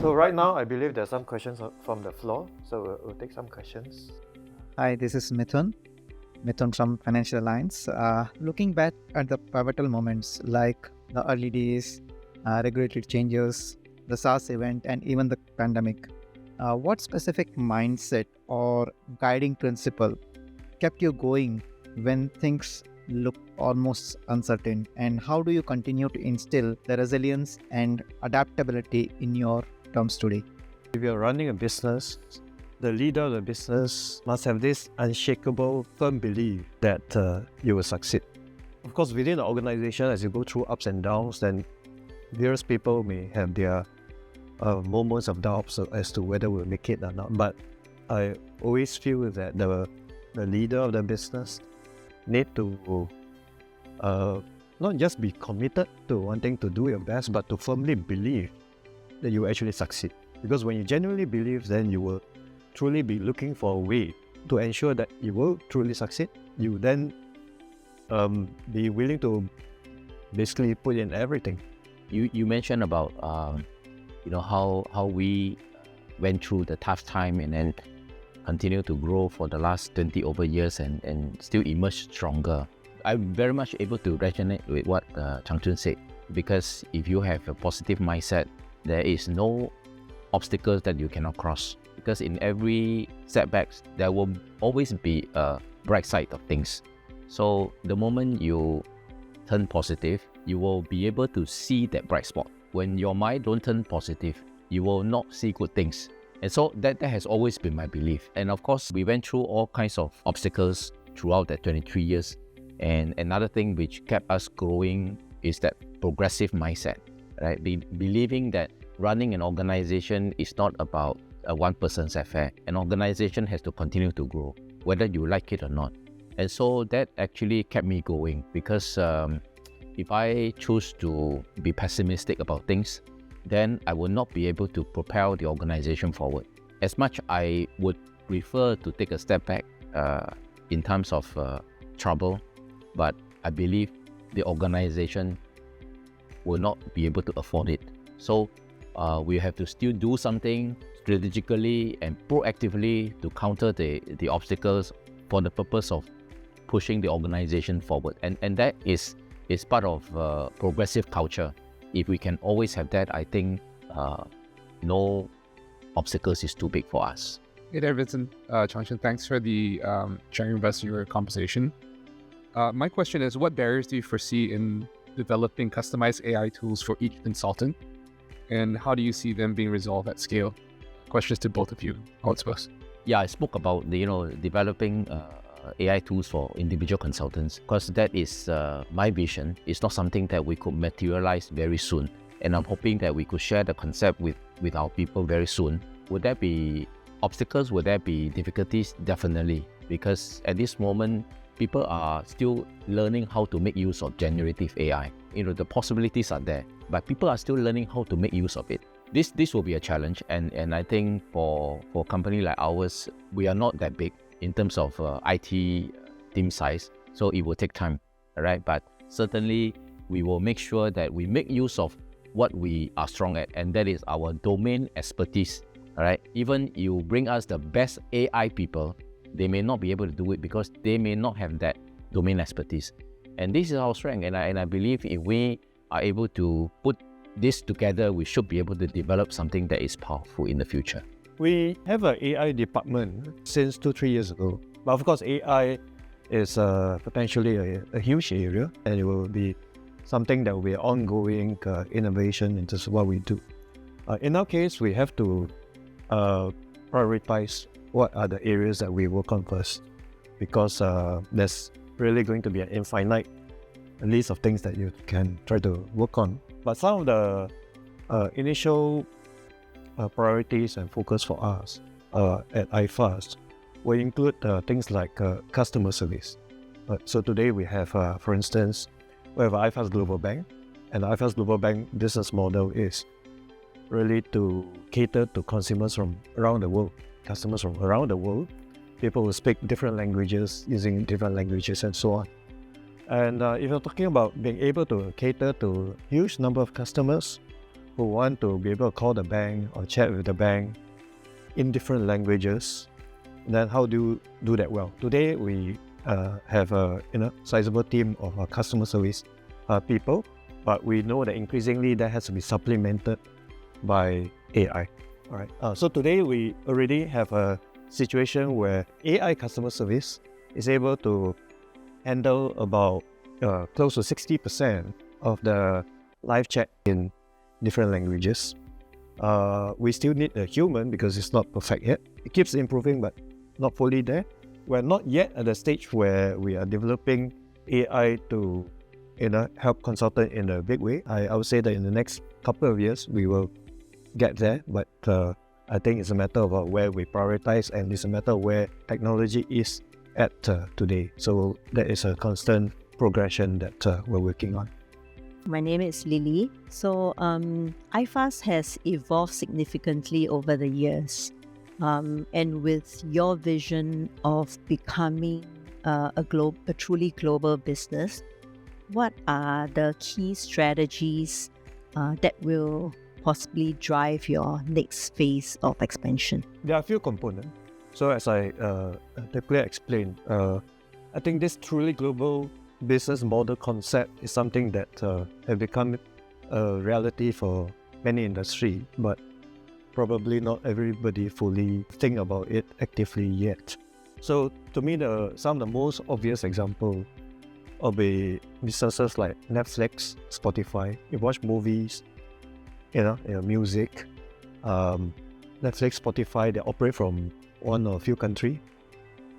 So right now, I believe there's some questions from the floor. So we'll take some questions. Hi, this is Mithun from Financial Alliance. Looking back at the pivotal moments like the early days, regulatory changes, the SARS event, and even the pandemic, what specific mindset or guiding principle kept you going when things look almost uncertain? And how do you continue to instill the resilience and adaptability in your terms today? If you're running a business, the leader of the business must have this unshakable, firm belief that you will succeed. Of course, within the organization, as you go through ups and downs, then various people may have their moments of doubt as to whether we'll make it or not. But I always feel that the leader of the business need to not just be committed to wanting to do your best, but to firmly believe that you will actually succeed. Because when you genuinely believe, then you will truly be looking for a way to ensure that you will truly succeed. You then be willing to basically put in everything. You mentioned about how we went through the tough time and then continue to grow for the last 20 over years and still emerge stronger. I'm very much able to resonate with what Chun said, because if you have a positive mindset, there is no obstacles that you cannot cross. Because in every setbacks, there will always be a bright side of things. So the moment you turn positive, you will be able to see that bright spot. When your mind don't turn positive, you will not see good things. And so that has always been my belief. And of course, we went through all kinds of obstacles throughout that 23 years. And another thing which kept us growing is that progressive mindset, right? Believing that running an organization is not about a one person's affair. An organization has to continue to grow, whether you like it or not. And so that actually kept me going, because if I choose to be pessimistic about things, then I will not be able to propel the organization forward. As much I would prefer to take a step back in terms of trouble, but I believe the organization will not be able to afford it. So we have to still do something strategically and proactively to counter the obstacles for the purpose of pushing the organization forward. And that is part of progressive culture. If we can always have that, I think no obstacles is too big for us. Hey there, Vincent. Chung, thanks for the sharing with us your conversation. My question is, what barriers do you foresee in developing customized AI tools for each consultant? And how do you see them being resolved at scale? Questions to both of you, how it's supposed. Yeah, I spoke about developing AI tools for individual consultants, because that is my vision. It's not something that we could materialize very soon. And I'm hoping that we could share the concept with our people very soon. Would there be obstacles? Would there be difficulties? Definitely. Because at this moment, people are still learning how to make use of generative AI. The possibilities are there, but people are still learning how to make use of it. This will be a challenge, and I think for a company like ours, we are not that big in terms of IT team size, so it will take time, right? But certainly we will make sure that we make use of what we are strong at, and that is our domain expertise, all right? Even you bring us the best AI people, they may not be able to do it because they may not have that domain expertise. And this is our strength, and I believe if we are able to put this together, we should be able to develop something that is powerful in the future. We have an AI department since 2-3 years ago. But of course, AI is potentially a huge area, and it will be something that will be ongoing innovation in terms of what we do. In our case, we have to prioritize what are the areas that we work on first, because there's really going to be an infinite list of things that you can try to work on. But some of the initial priorities and focus for us at iFAST will include things like customer service. So today we have, for instance, we have iFAST Global Bank, and the iFAST Global Bank business model is really to cater to consumers from around the world, customers from around the world, people who speak different languages, using different languages and so on. And if you're talking about being able to cater to a huge number of customers, who want to be able to call the bank or chat with the bank in different languages, then how do you do that well? Today we have a sizable team of customer service people, but we know that increasingly that has to be supplemented by AI. All right. So today we already have a situation where AI customer service is able to handle about close to 60% of the live chat in different languages. We still need a human because it's not perfect yet. It keeps improving, but not fully there. We're not yet at the stage where we are developing AI to help consultant in a big way. I would say that in the next couple of years we will get there, but I think it's a matter of where we prioritize, and it's a matter of where technology is at today. So that is a constant progression that we're working on. My name is Lily. So iFAST has evolved significantly over the years. And with your vision of becoming a truly global business, what are the key strategies that will possibly drive your next phase of expansion? There are a few components. So as I typically explained, I think this truly global business model concept is something that have become a reality for many industries, but probably not everybody fully think about it actively yet. So to me, some of the most obvious example will be businesses like Netflix, Spotify. You watch movies, music. Netflix, Spotify, they operate from one or a few countries,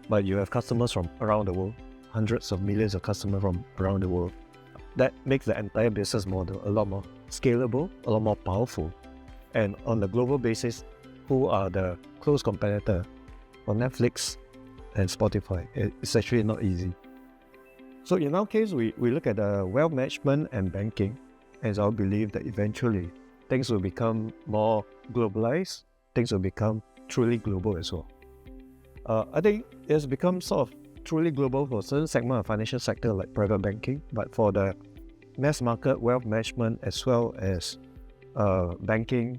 but you have customers from around the world, hundreds of millions of customers from around the world. That makes the entire business model a lot more scalable, a lot more powerful. And on the global basis, who are the close competitor for Netflix and Spotify? It's actually not easy. So in our case, we look at wealth management and banking, as I believe that eventually things will become more globalized, things will become truly global as well. I think it's become sort of truly global for certain segment of financial sector like private banking, but for the mass market wealth management as well as banking,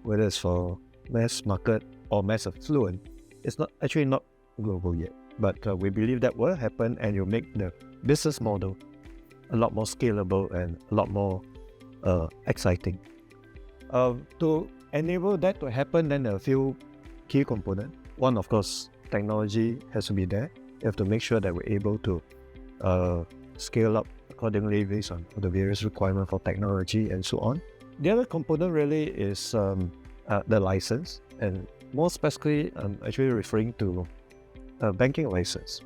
whether it's for mass market or mass affluent, it's not global yet. But we believe that will happen, and you'll make the business model a lot more scalable and a lot more exciting. To enable that to happen, then there are a few key components. One, of course, technology has to be there. You have to make sure that we're able to scale up accordingly based on the various requirements for technology and so on. The other component really is the license, and more specifically, I'm actually referring to banking license.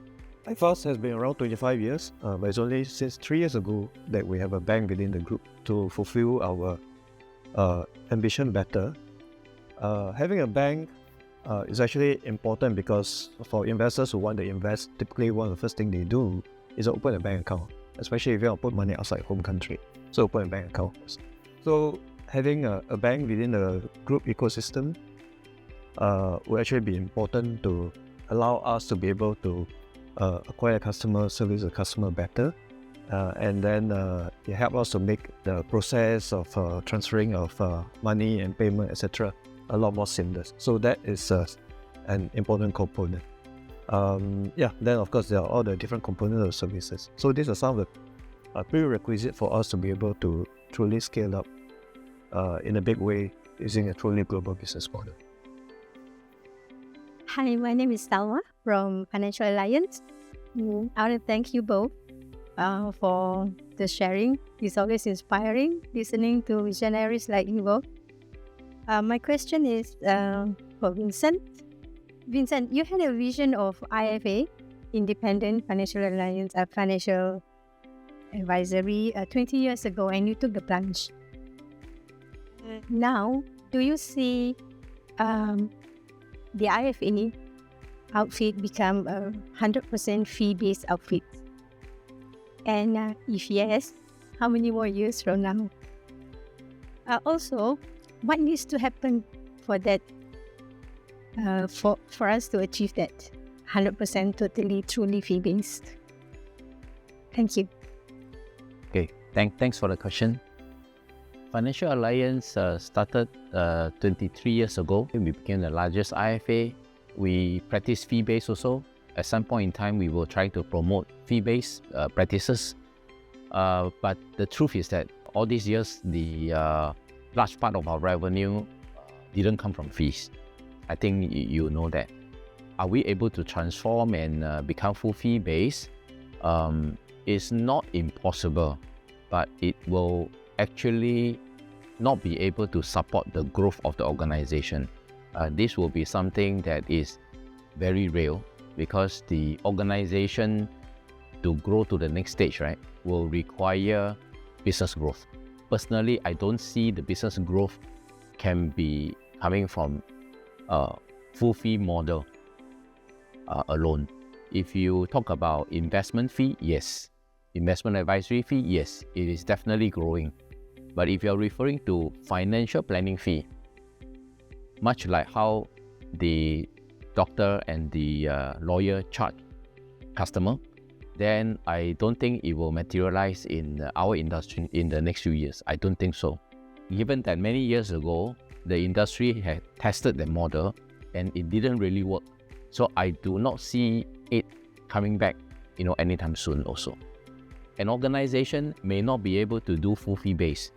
iFAST has been around 25 years, but it's only since 3 years ago that we have a bank within the group to fulfill our ambition better. Having a bank is actually important because for investors who want to invest, typically one of the first things they do is open a bank account, especially if you want to put money outside home country. So open a bank account first. So having a bank within the group ecosystem will actually be important to allow us to be able to acquire a customer, service a customer better, and then it helps us to make the process of transferring of money and payment, etc., a lot more seamless. So that is an important component. Then of course there are all the different components of services. So these are some of the prerequisites for us to be able to truly scale up in a big way using a truly global business model. Hi, my name is Salma from Financial Alliance. I want to thank you both for the sharing. It's always inspiring listening to visionaries like you both. My question is for Vincent. Vincent, you had a vision of IFA, Independent Financial Alliance, financial advisory 20 years ago, and you took the plunge. Now, do you see the IFA outfit become a 100% fee-based outfit? And if yes, how many more years from now? Also, what needs to happen for that, for us to achieve that 100% totally, truly fee-based? Thank you. Okay, thanks for the question. Financial Alliance started 23 years ago. We became the largest IFA. We practice fee-based also. At some point in time, we were trying to promote fee-based practices. But the truth is that all these years, the large part of our revenue didn't come from fees. I think you know that. Are we able to transform and become full fee-based? It's not impossible, but it will actually not be able to support the growth of the organization. This will be something that is very real, because the organization to grow to the next stage, right, will require business growth. Personally, I don't see the business growth can be coming from a full fee model alone. If you talk about investment fee, yes. Investment advisory fee, yes, it is definitely growing. But if you're referring to financial planning fee, much like how the doctor and the lawyer charge customer, then I don't think it will materialize in our industry in the next few years. I don't think so. Given that many years ago, the industry had tested the model and it didn't really work. So I do not see it coming back, anytime soon also. An organization may not be able to do full fee base,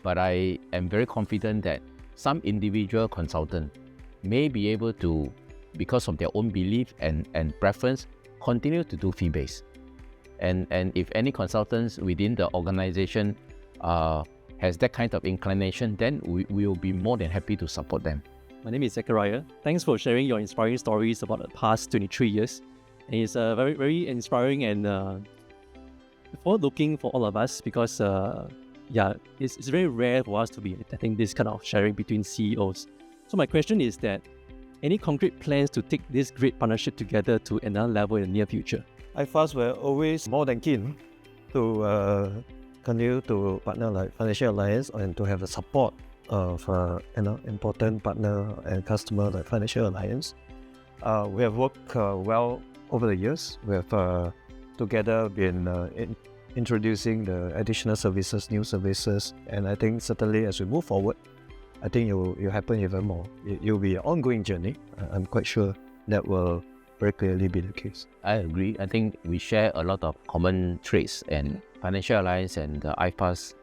but I am very confident that some individual consultant may be able to, because of their own belief and preference, continue to do fee base. And if any consultants within the organization has that kind of inclination, then we will be more than happy to support them. My name is Zachariah. Thanks for sharing your inspiring stories about the past 23 years. And it's very, very inspiring and forward-looking for all of us, because it's very rare for us to be getting this kind of sharing between CEOs. So my question is that, any concrete plans to take this great partnership together to another level in the near future? iFAST were always more than keen to continue to partner like Financial Alliance and to have the support of important partner and customer like Financial Alliance. We have worked well over the years. We have together been introducing the additional services, new services, and I think certainly as we move forward, I think it will happen even more. It will be an ongoing journey. I'm quite sure that will very clearly be the case. I agree. I think we share a lot of common traits, and Financial Alliance and iFAST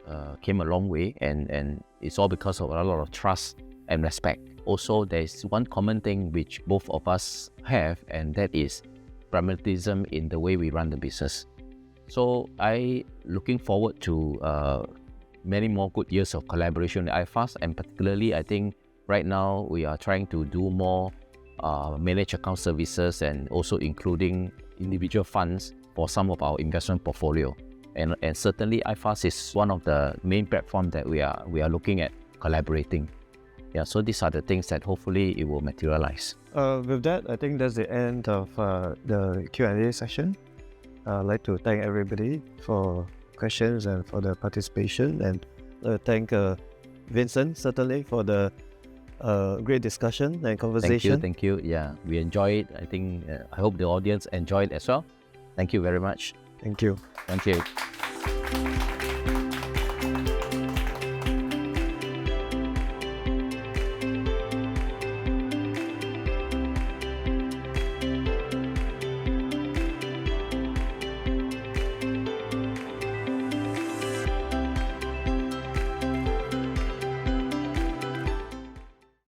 came a long way, and it's all because of a lot of trust and respect. Also, there's one common thing which both of us have, and that is pragmatism in the way we run the business. So I looking forward to many more good years of collaboration with iFAST, and particularly I think right now we are trying to do more managed account services, and also including individual funds for some of our investment portfolio. And certainly iFAST is one of the main platforms that we are looking at collaborating. Yeah, so these are the things that hopefully it will materialize. With that, I think that's the end of the Q&A session. I'd like to thank everybody for questions and for the participation, and thank Vincent certainly for the great discussion and conversation. Thank you. Yeah, we enjoyed it. I think I hope the audience enjoyed it as well. Thank you very much. Thank you. Thank you.